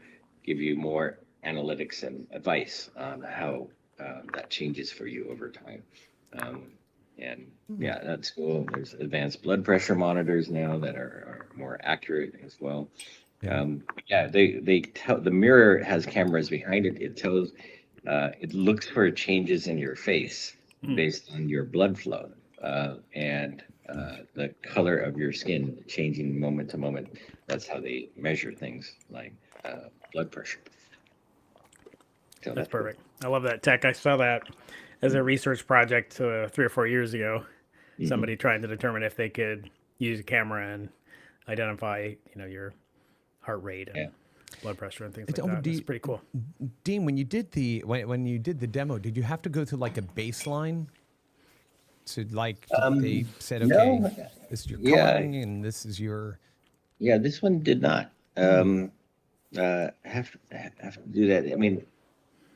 more analytics and advice on how that changes for you over time. And yeah, that's cool. There's advanced blood pressure monitors now that are more accurate as well. They tell, the mirror has cameras behind it. It tells, it looks for changes in your face based on your blood flow and the color of your skin changing moment to moment. That's how they measure things like blood pressure. So That's perfect. I love that tech. I saw that as a research project 3 or 4 years ago. Somebody trying to determine if they could use a camera and identify, your heart rate and blood pressure and things like that. It's pretty cool. Dean, when you did the demo, did you have to go through like a baseline? So they said, okay, no. This is your coloring and this is your. Yeah, this one did not have to do that. I mean,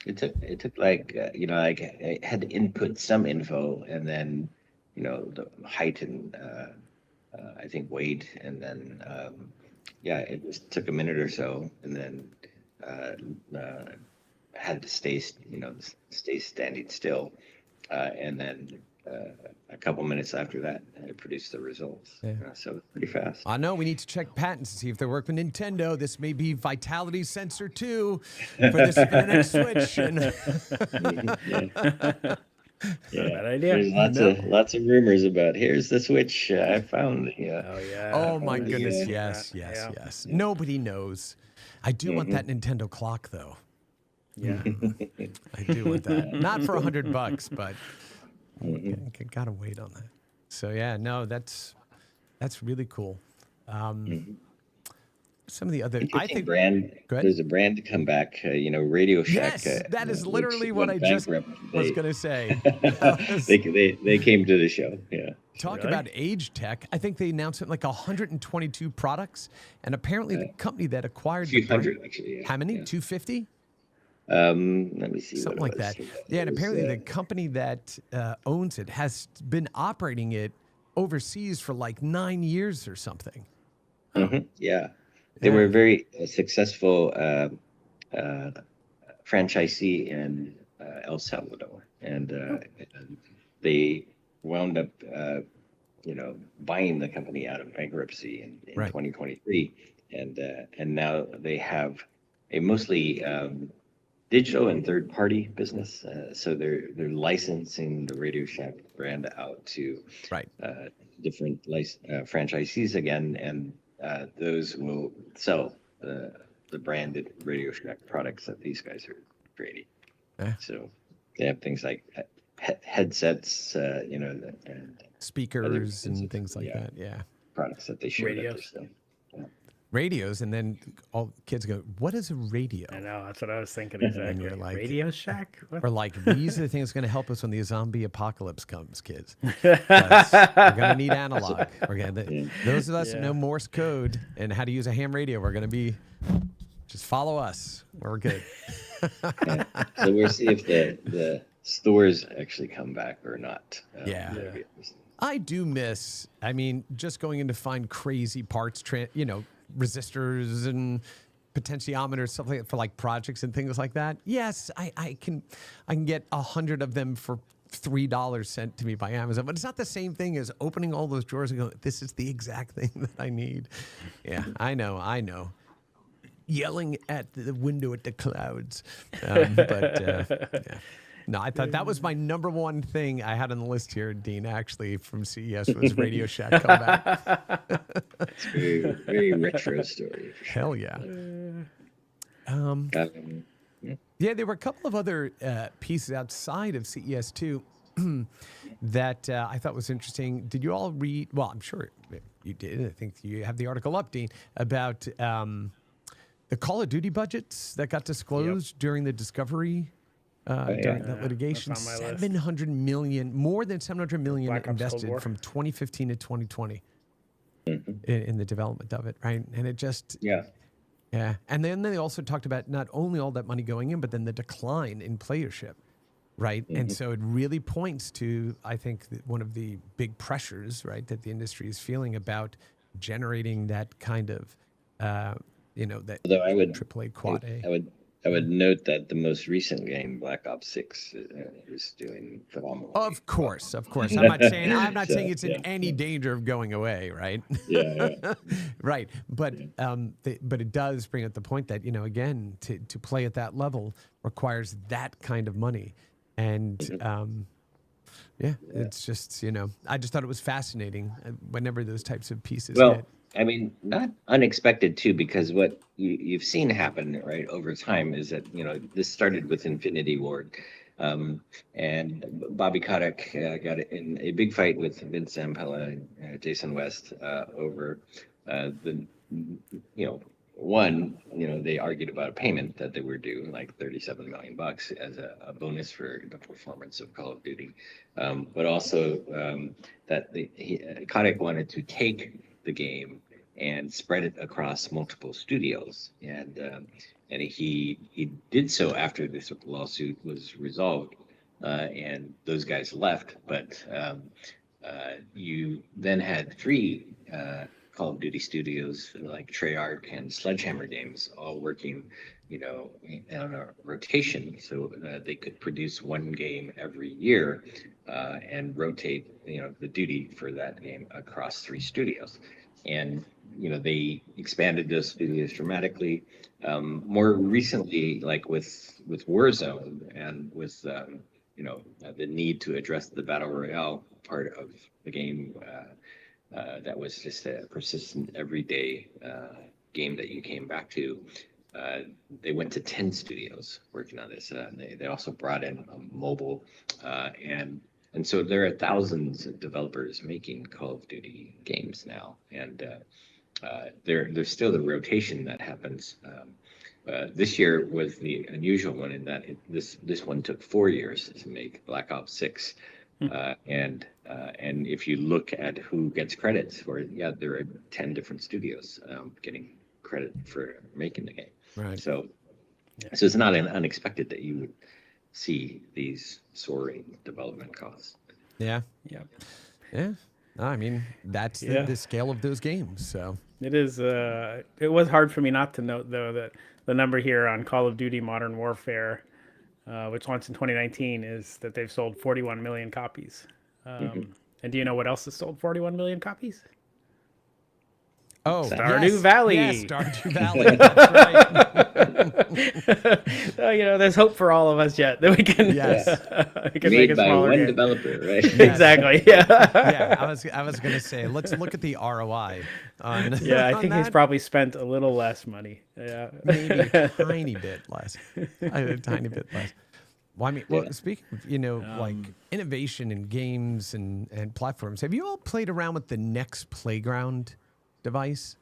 it took like I had to input some info, and then the height and I think weight, and then it just took a minute or so, and then had to stay standing still, and then a couple minutes after that, I produced the results. So pretty fast. I know we need to check patents to see if they work with Nintendo. This may be Vitality Sensor 2 for the next Switch. Bad idea. There's lots of rumors about here's the Switch I found. Oh my goodness! Yes. Nobody knows. I do want that Nintendo clock though. Yeah, I do want that. Not for $100, but gotta wait on that. So that's really cool. Some of the other, I think there's a brand to come back. Radio Shack. Yes, that is literally what I just was going to say. They came to the show. Yeah. Talk about Age Tech. I think they announced it like 122 products, and apparently the company that acquired the brand, actually. Yeah. How many? 250. Let me see. Something like that. Yeah, and apparently the company that owns it has been operating it overseas for like 9 years or something. Yeah. They were a very successful franchisee in El Salvador, and they wound up, buying the company out of bankruptcy in 2023, and now they have a mostly digital and third-party business. So they're licensing the Radio Shack brand out to different franchisees again, and those will sell the branded Radio Shack products that these guys are creating. So they have things like headsets, and speakers and things like that. Yeah, products that they show. Radios, and then all kids go, "What is a radio?" I know, that's what I was thinking exactly. And you're like, Radio Shack? Or like, these are the things going to help us when the zombie apocalypse comes, kids. We're going to need analog. Those of us that know Morse code and how to use a ham radio, we're going to be, just follow us. We're good. So we'll see if the stores actually come back or not. I do miss, I mean, just going in to find crazy parts, resistors and potentiometers, stuff like that for like projects and things like that. Yes, I can get 100 of them for $3 sent to me by Amazon, but it's not the same thing as opening all those drawers and going, this is the exact thing that I need. Yeah, I know. Yelling at the window at the clouds. Yeah. No, I thought that was my number one thing I had on the list here, Dean, actually, from CES was Radio Shack comeback. It's very, very retro story. For sure. Hell yeah. Yeah. Yeah, there were a couple of other pieces outside of CES too that I thought was interesting. Did you all read? Well, I'm sure you did. I think you have the article up, Dean, about the Call of Duty budgets that got disclosed during the discovery. During that litigation, that's on my list. 700 million, more than 700 million Black Ops Cold invested War. from 2015 to 2020 in the development of it, right? And it just, Yeah. yeah. And then they also talked about not only all that money going in, but then the decline in playership, right? And so it really points to, I think, one of the big pressures, right, that the industry is feeling about generating that kind of, that Although I would AAA quad A. I would note that the most recent game, Black Ops 6, is doing phenomenal. Of course. I'm not saying it's in Yeah. any danger of going away, right? Yeah. Right. But but it does bring up the point that, again, to play at that level requires that kind of money. And it's just, I just thought it was fascinating whenever those types of pieces Well, hit. I mean, not unexpected too, because what you've seen happen right over time is that this started with Infinity Ward, and Bobby Kotick got in a big fight with Vince Zampella and Jason West over they argued about a payment that they were due, like $37 million as a bonus for the performance of Call of Duty, but also that Kotick wanted to take the game and spread it across multiple studios, and he did so after this lawsuit was resolved, and those guys left. But you then had three Call of Duty studios like Treyarch and Sledgehammer Games all working, on a rotation, so they could produce one game every year and rotate, the duty for that game across three studios. And they expanded those studios dramatically. More recently, like with Warzone and with the need to address the battle royale part of the game, that was just a persistent everyday game that you came back to. They went to 10 studios working on this. They also brought in mobile, and so there are thousands of developers making Call of Duty games now, and there's still the rotation that happens. This year was the unusual one in that this one took 4 years to make, Black Ops 6, and if you look at who gets credits for it, there are 10 different studios getting credit for making the game. Right. So it's not unexpected that you would see these soaring development costs. Yeah. Yeah. Yeah. No, I mean, that's the scale of those games. So It is. It was hard for me not to note, though, that the number here on Call of Duty Modern Warfare, which launched in 2019, is that they've sold 41 million copies. And do you know what else has sold 41 million copies? Oh, Stardew Valley. Yes, Stardew Valley. That's right. So, there's hope for all of us yet that we can, Yes. we can Made make a by smaller one game. developer, right? Exactly. Yeah. Yeah, I was gonna say, let's look at the ROI on. Yeah, I on think he's that. probably spent a little less money. Yeah. Maybe a tiny bit less. A tiny bit less. Well, I mean, speaking of, like innovation in games and platforms, have you all played around with the Next Playground device?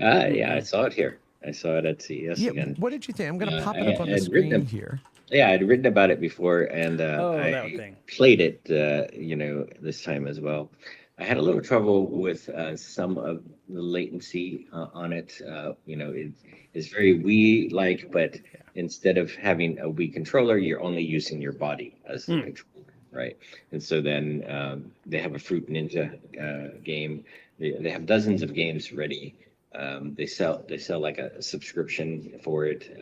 Yeah, I saw it here. I saw it at CES Yeah. again. What did you think? I'm gonna pop it I- up on the I'd written screen them. here. Yeah, I'd written about it before, and that I thing. played it, this time as well. I had a little trouble with some of the latency on it. It is very Wii-like, but instead of having a Wii controller, you're only using your body as the controller. right? And so then they have a Fruit Ninja game. They have dozens of games ready. They sell like a subscription for it,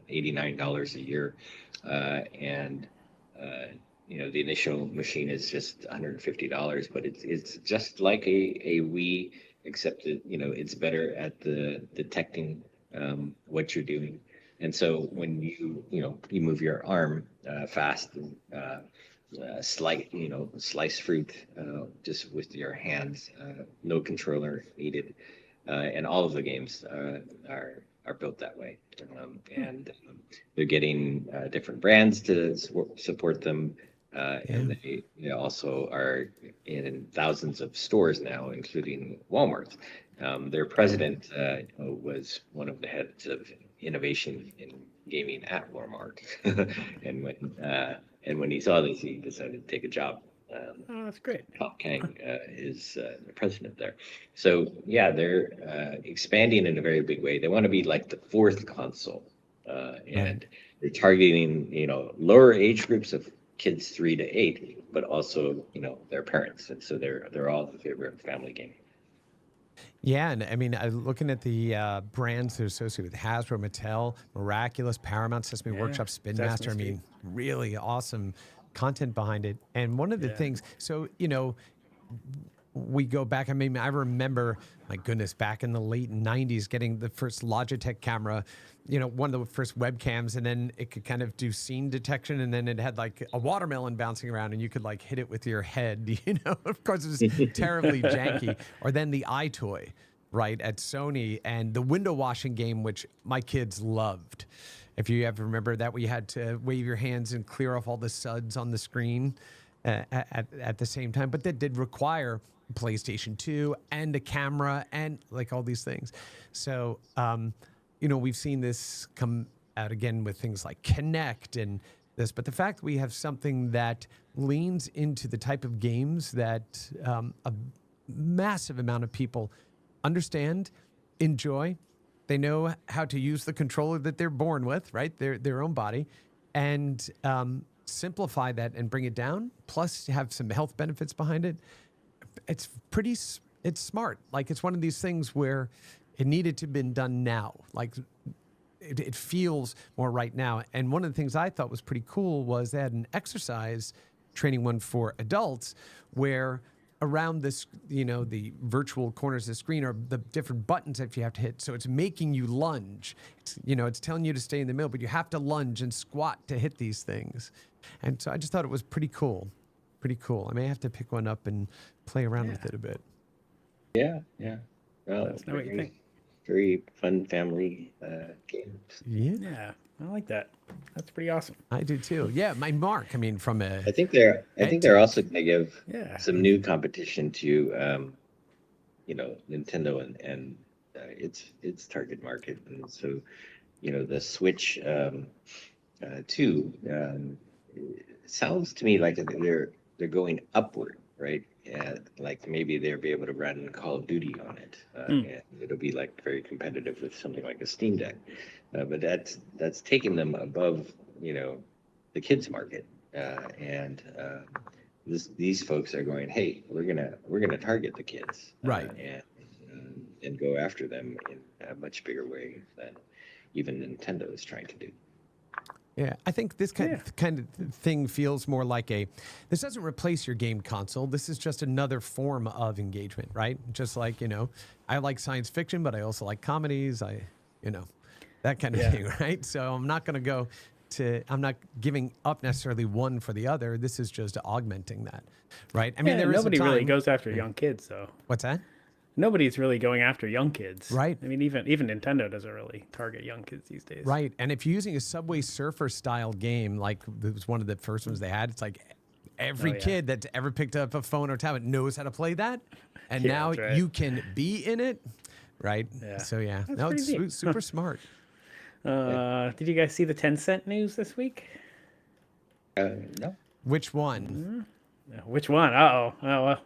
$89 a year, and the initial machine is just $150, but it's just like a Wii, except that it's better at the detecting what you're doing. And so when you move your arm fast and slice fruit just with your hands, no controller needed, and all of the games are built that way. And they're getting different brands to support them. And they also are in thousands of stores now, including Walmart. Their president was one of the heads of innovation in gaming at Walmart, and when he saw this, he decided to take a job. Oh, that's great. Top Kang is the president there. So yeah, they're expanding in a very big way. They want to be like the fourth console, and they're targeting lower age groups of kids 3 to 8, but also their parents, and so they're all the favorite family game. Yeah, and I mean, looking at the brands that are associated with Hasbro, Mattel, Miraculous, Paramount, Sesame Workshop, Spin Sesame Master. I mean, really awesome content behind it. And one of the things, so we go back. I mean, I remember, my goodness, back in the late '90s, getting the first Logitech camera. One of the first webcams, and then it could kind of do scene detection, and then it had like a watermelon bouncing around, and you could like hit it with your head. Of course, it was terribly janky. Or then the iToy, right, at Sony, and the window washing game, which my kids loved. If you ever remember that, where you had to wave your hands and clear off all the suds on the screen at the same time, but that did require PlayStation 2 and a camera and like all these things. So, we've seen this come out again with things like Kinect and this, but the fact that we have something that leans into the type of games that a massive amount of people understand, enjoy, they know how to use the controller that they're born with, right? Their own body, and simplify that and bring it down, plus have some health benefits behind it. It's smart. Like, it's one of these things where it needed to have been done now. Like, it feels more right now. And one of the things I thought was pretty cool was they had an exercise training one for adults where around this, the virtual corners of the screen are the different buttons that you have to hit. So it's making you lunge. It's telling you to stay in the middle, but you have to lunge and squat to hit these things. And so I just thought it was pretty cool. Pretty cool. I may have to pick one up and play around with it a bit. Yeah. Well, That's not what you think. Very fun family games. Yeah, I like that. That's pretty awesome. I do too. Yeah, my mark. I mean, from a. I think they're also going to give some new competition to, Nintendo and its target market. And so, the Switch 2 sounds to me like they're going upward, right? And like maybe they'll be able to run Call of Duty on it, and it'll be like very competitive with something like a Steam Deck. But that's taking them above, the kids market, and these folks are going, hey, we're gonna target the kids, right, and go after them in a much bigger way than even Nintendo is trying to do. Yeah, I think this kind of thing feels more like this doesn't replace your game console. This is just another form of engagement, right? Just like, I like science fiction, but I also like comedies. That kind of thing, right? So I'm not not giving up necessarily one for the other. This is just augmenting that, right? I mean, nobody really goes after young kids, though. What's that? Nobody's really going after young kids. Right. I mean, even Nintendo doesn't really target young kids these days. Right. And if you're using a Subway Surfer style game, like it was one of the first ones they had, it's like every kid that's ever picked up a phone or tablet knows how to play that. And now you can be in it. Right. Yeah. So, it's super smart. Did you guys see the Tencent news this week? No. Which one? Which one? Well,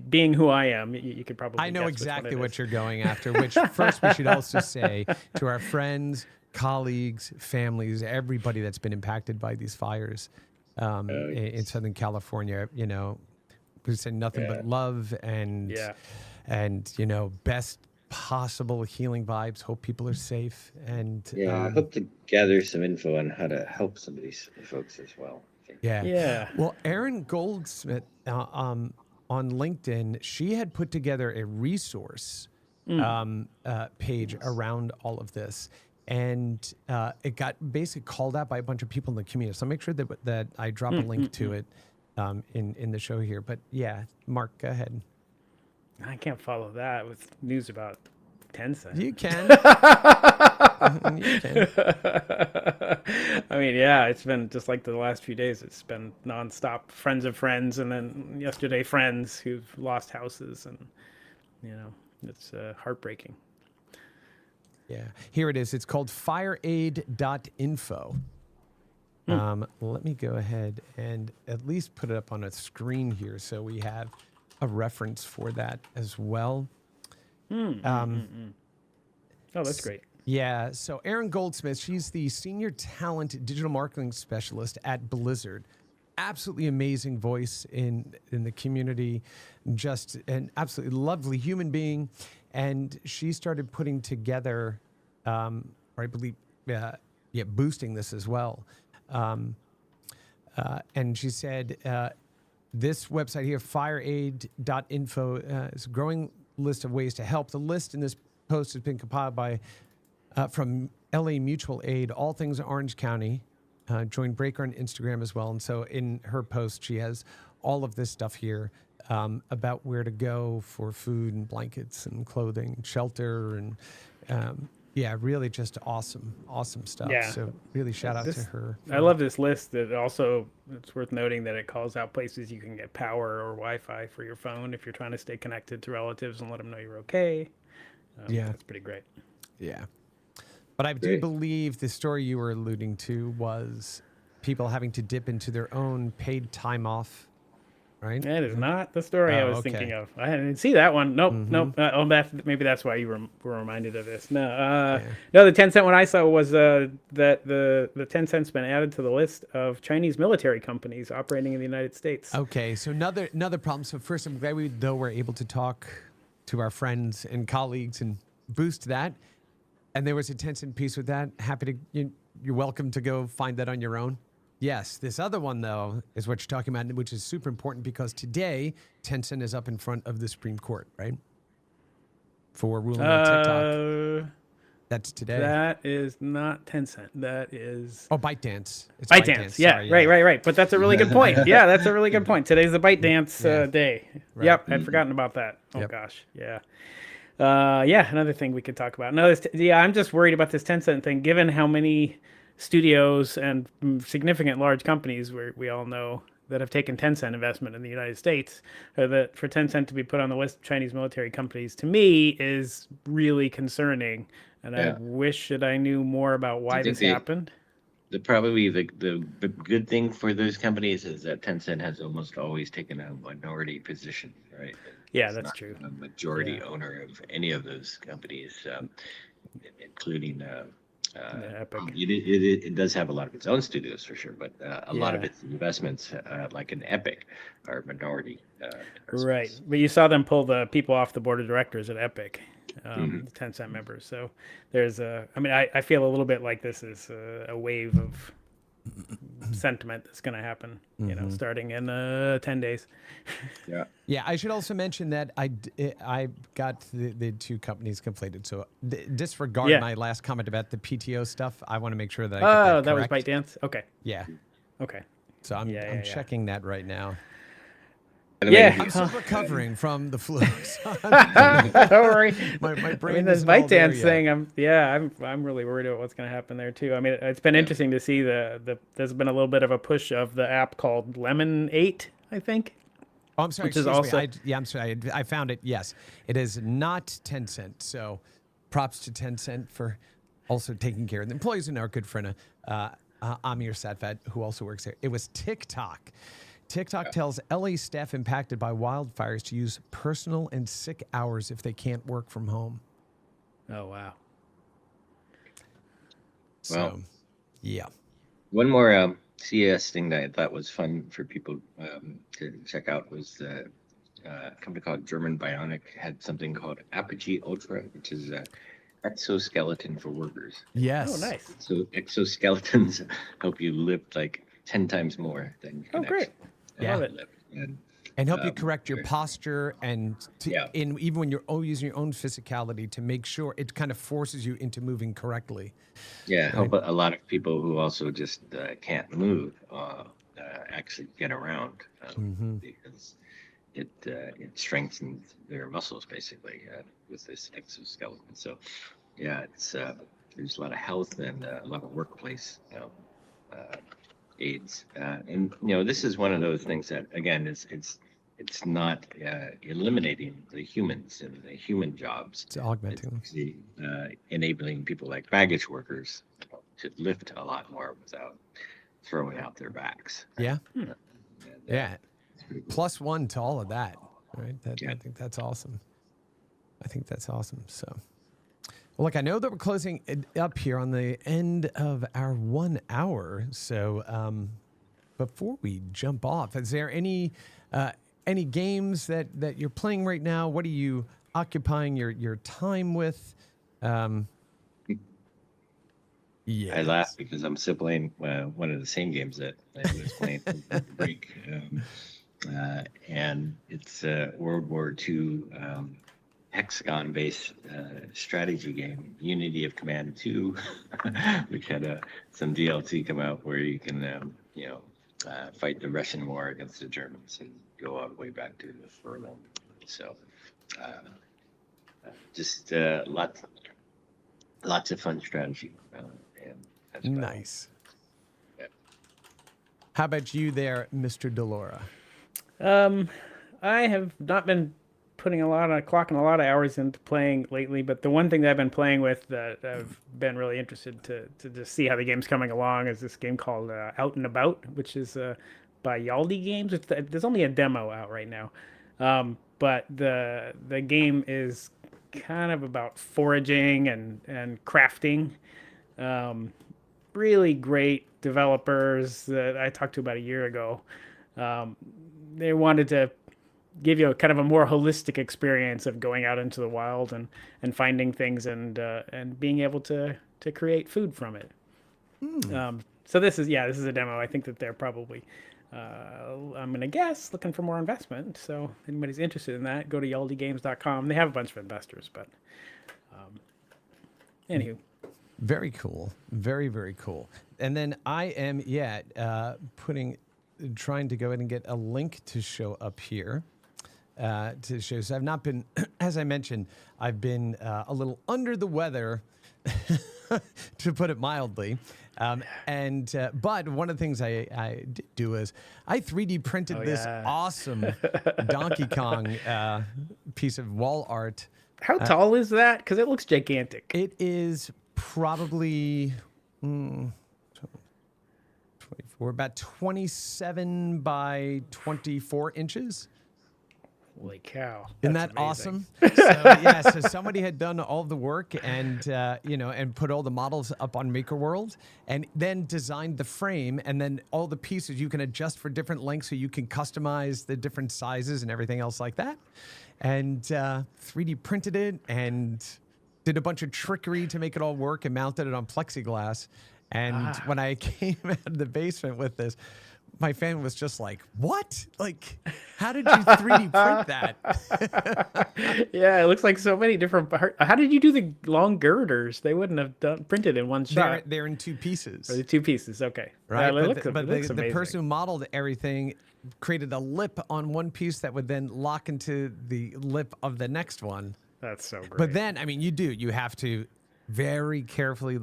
being who I am, you could probably. I know exactly what you're going after. Which first we should also say to our friends, colleagues, families, everybody that's been impacted by these fires. in Southern California. You know, we say nothing but love and best possible healing vibes. Hope people are safe and I hope to gather some info on how to help some of these folks as well. Yeah. Well, Erin Goldsmith on LinkedIn, she had put together a resource page around all of this. And it got basically called out by a bunch of people in the community. So I'll make sure that I drop a link to it in the show here. But yeah, Mark, go ahead. I can't follow that with news about Tencent. You can. You can. I mean, yeah, it's been just like the last few days. It's been nonstop friends of friends, and then yesterday friends who've lost houses, and it's heartbreaking. Yeah, here it is. It's called fireaid.info. Let me go ahead and at least put it up on a screen here so we have a reference for that as well. Oh, that's great. Yeah, so Erin Goldsmith, she's the Senior Talent Digital Marketing Specialist at Blizzard. Absolutely amazing voice in the community, just an absolutely lovely human being. And she started putting together, or I believe, boosting this as well. And she said, this website here, fireaid.info, is a growing list of ways to help. The list in this post has been compiled by from LA Mutual Aid, all things Orange County. Join Breaker on Instagram as well. And so in her post, she has all of this stuff here about where to go for food and blankets and clothing and shelter and really just awesome stuff. Yeah. So really shout out to her. I love this list. That also, it's worth noting that it calls out places you can get power or Wi-Fi for your phone if you're trying to stay connected to relatives and let them know you're okay. That's pretty great. Yeah. But I do believe the story you were alluding to was people having to dip into their own paid time off, right? That is not the story I was thinking of. I didn't see that one. Nope. Maybe that's why you were reminded of this. No, the Tencent one I saw was that the Tencent's been added to the list of Chinese military companies operating in the United States. Okay, so another problem. So first, I'm glad we were able to talk to our friends and colleagues and boost that. And there was a Tencent piece with that. Happy to, you're welcome to go find that on your own. Yes, this other one, though, is what you're talking about, which is super important because today, Tencent is up in front of the Supreme Court, right? For ruling on TikTok. That's today. That is not Tencent. That is... Oh, ByteDance. It's ByteDance. Yeah, sorry, right. But that's a really good point. Yeah, that's a really good point. Today's the ByteDance day. Right. Yep, I'd forgotten about that. Oh, gosh. Yeah. Another thing we could talk about. I'm just worried about this Tencent thing, given how many studios and significant large companies we all know that have taken Tencent investment in the United States. That for Tencent to be put on the list of Chinese military companies, to me, is really concerning. And I wish that I knew more about why this happened. Probably the good thing for those companies is that Tencent has almost always taken a minority position, right? Yeah, that's true. A majority owner of any of those companies, including Epic. It does have a lot of its own studios for sure, but a lot of its investments, like an Epic, are minority. Right, but you saw them pull the people off the board of directors at Epic. The Tencent members. So there's I feel a little bit like this is a wave of sentiment that's going to happen, starting in 10 days. Yeah. I should also mention that I got the two companies conflated. So disregard my last comment about the PTO stuff. I want to make sure that I get that was ByteDance. Okay. Yeah. Okay. So I'm checking that right now. I'm still recovering from the flu. Don't worry. My brain. This ByteDance thing. I'm really worried about what's going to happen there too. I mean, it's been interesting to see there's been a little bit of a push of the app called Lemon8, I think. Oh, I'm sorry. Which is also I'm sorry. I found it. Yes, it is not Tencent. So, props to Tencent for also taking care of the employees and our good friend Amir Satvat, who also works there. It was TikTok. TikTok tells LA staff impacted by wildfires to use personal and sick hours if they can't work from home. Oh, wow. So, one more CES thing that I thought was fun for people to check out was the company called German Bionic had something called Apogee Ultra, which is a exoskeleton for workers. Yes. Oh, nice. So exoskeletons help you lift like 10 times more than you can great. actually, Yeah. lift. And help you Um, correct your posture and Yeah. even when you're using your own physicality to make sure it kind of forces you into moving correctly. Yeah, help a lot of people who also just can't move actually get around because it strengthens their muscles basically with this exoskeleton. So yeah, it's there's a lot of health and a lot of workplace aids, and this is one of those things that again it's not eliminating the humans and the human jobs. It's augmenting them. Actually enabling people like baggage workers to lift a lot more without throwing out their backs. Yeah. And, Yeah. it's pretty cool. +1 to all of that. Right. I Yeah. think that's awesome. I think that's awesome. So, well, look, I know that we're closing it up here on the end of our 1 hour. So, before we jump off, is there any games that you're playing right now? What are you occupying your time with? Yeah. I laugh because I'm still playing one of the same games that I was playing over the break, and it's a World War II hexagon-based strategy game, Unity of Command 2, which had some DLC come out where you can, fight the Russian war against the Germans and go all the way back to the Furlong. So, just lots of fun strategy. And that's about all. Nice. Yeah. How about you there, Mr. Delora? I have not been clocking a lot of hours into playing lately, but the one thing that I've been playing with that I've been really interested to just see how the game's coming along is this game called Out and About, which is by Yaldi Games. There's only a demo out right now, but the game is kind of about foraging and crafting. Really great developers that I talked to about a year ago. They wanted to give you a kind of a more holistic experience of going out into the wild and finding things and being able to create food from it. So this is a demo. I think that they're probably I'm gonna guess looking for more investment. So if anybody's interested in that, go to yaldigames.com. They have a bunch of investors, but anywho. Very cool. Very, very cool. And then I am trying to go ahead and get a link to show up here. To show. So I've not been, as I mentioned, I've been a little under the weather, to put it mildly. But one of the things I did do is I 3D printed this awesome Donkey Kong piece of wall art. How tall is that? Because it looks gigantic. It is probably 24, about 27 by 24 inches. Holy cow. Isn't That's that amazing. awesome? So somebody had done all the work and and put all the models up on MakerWorld and then designed the frame, and then all the pieces you can adjust for different lengths so you can customize the different sizes and everything else like that. And 3D printed it and did a bunch of trickery to make it all work and mounted it on plexiglass. And when I came out of the basement with this, my family was just like, "What? Like, how did you 3D print that?" Yeah, it looks like so many different parts. How did you do the long girders? They wouldn't have printed in one shot. They're in two pieces. Or the two pieces, okay. Right, It but looks the amazing. person who modeled everything created a lip on one piece that would then lock into the lip of the next one. That's so great. But then, I mean, you have to very carefully,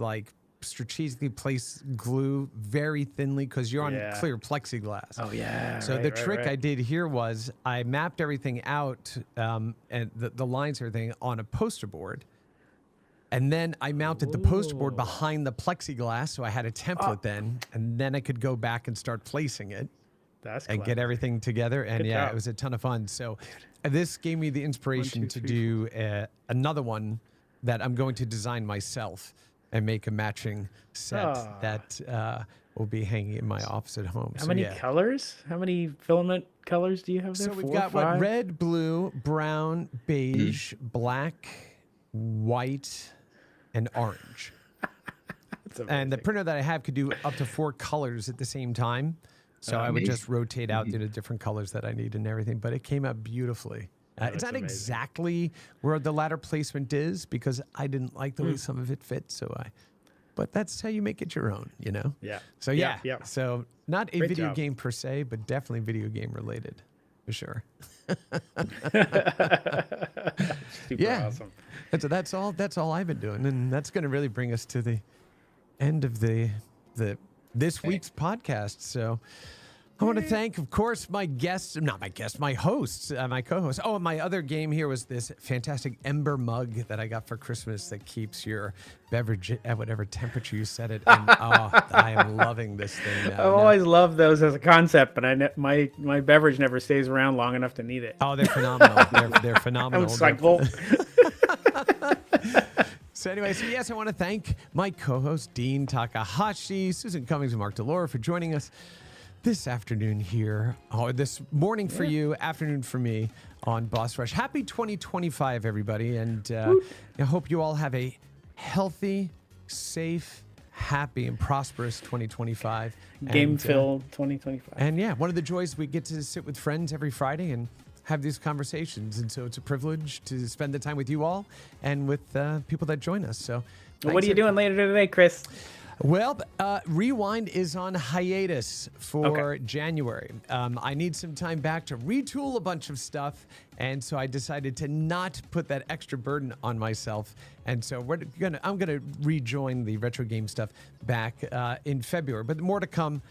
strategically place glue very thinly because you're on clear plexiglass. Oh yeah. So the trick I did here was I mapped everything out and the lines and everything on a poster board. And then I mounted the poster board behind the plexiglass, so I had a template then, and then I could go back and start placing it. That's And get everything together. And Good job. it was a ton of fun. So this gave me the inspiration to do another one that I'm going to design myself and make a matching set that will be hanging in my office at home. How many colors? How many filament colors do you have there? So we've 4, got 5? red, blue, brown, beige, black, white, and orange. That's And the amazing. printer that I have could do up to 4 colors at the same time. So I would just rotate out the different colors that I need and everything. But it came out beautifully. It's that's not amazing. exactly where the ladder placement is because I didn't like the way some of it fit. But that's how you make it your own, you know? Yeah. So Yeah, yeah. yeah. So not a Great video job. game per se, but definitely video game related for sure. Super Yeah. awesome. That's all I've been doing, and that's going to really bring us to the end of this week's podcast. So I want to thank, of course, my hosts, my co-hosts. Oh, and my other game here was this fantastic Ember mug that I got for Christmas that keeps your beverage at whatever temperature you set it. And I am loving this thing now. I've always loved those as a concept, but my beverage never stays around long enough to need it. Oh, they're phenomenal. They're phenomenal. It's like, well, So anyway, yes, I want to thank my co-host, Dean Takahashi, Susan Cummings, and Mark Delora for joining us this afternoon here, this morning for you, afternoon for me on Boss Rush. Happy 2025, everybody. And I hope you all have a healthy, safe, happy, and prosperous 2025. game And, fill 2025. And yeah, one of the joys, we get to sit with friends every Friday and have these conversations. And so it's a privilege to spend the time with you all and with people that join us. So What thanks, are you doing later today, Chris? Well, Rewind is on hiatus for January. I need some time back to retool a bunch of stuff, and so I decided to not put that extra burden on myself. And so I'm gonna rejoin the retro game stuff back in February, but more to come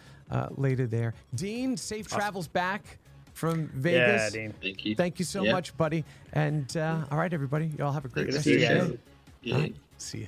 later there. Dean, safe travels back from Vegas. Yeah, Dean. Thank you. Thank you so much, buddy. And all right, everybody, you all have a great Good rest to of see your you day. guys. Yeah. All right, see you.